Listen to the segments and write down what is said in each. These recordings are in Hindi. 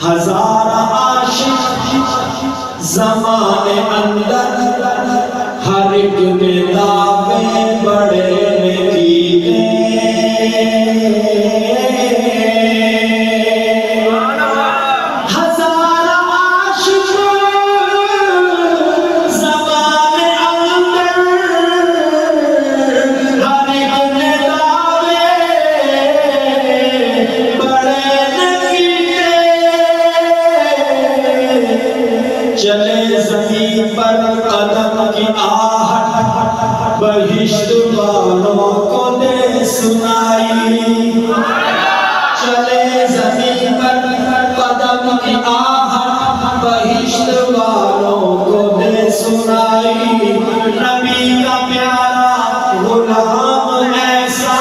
हजार आशिक ज़माने अंदर, हर एक ने दावे बड़े ने कीते। हजार आशिक ज़माने अंदर, हर एक ने दावे बड़े ने कीते। चले ज़मीन पर कदम की आहट, बहिश्त वालों को दे सुनाई। चले ज़मीन पर कदम की आहट, बहिश्त वालों को दे सुनाई। नबी का प्यारा गुलाम ऐसा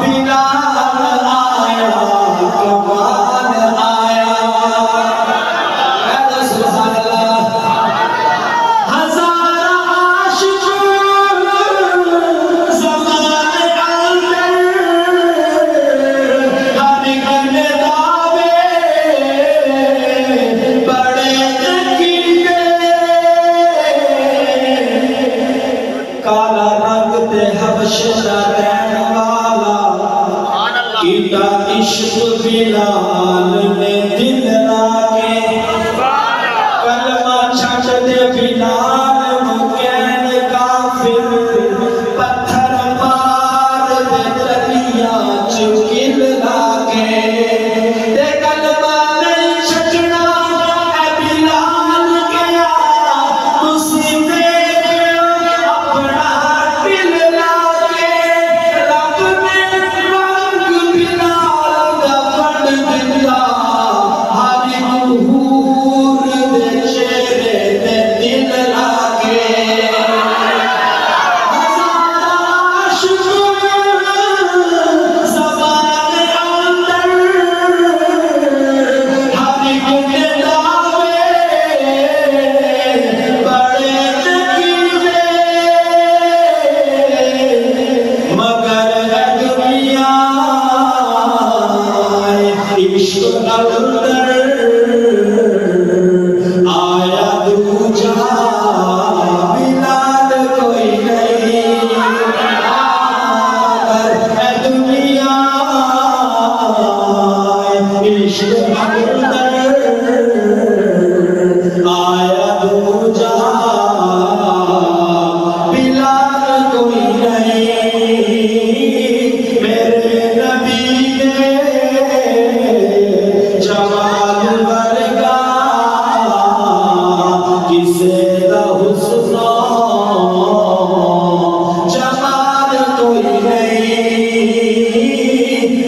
बिलाल आया, कमाल आया। काला रंग ते हबशा रहने वाला, कीता इश्क बिलाल ने दिल लाके। कलमा छट दे बिलाल मुकैन काफिर, पत्थर मार दे तलिया चुकिल लाके। ते कलमा नहीं छटना ऐ बिलाल गया, मुसीबत आया दूजा बिलाल कोई नहीं, दुनिया इश्क अंदर आया दूजा बिलाल कोई नहीं। मेरे नबी ने जमाल वर्गा किसे दा हुस्न जमाल कोई नहीं।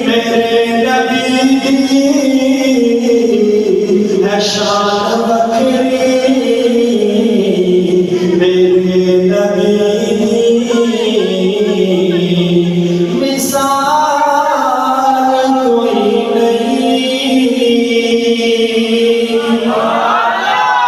मेरे नबी दी है शान बखरी,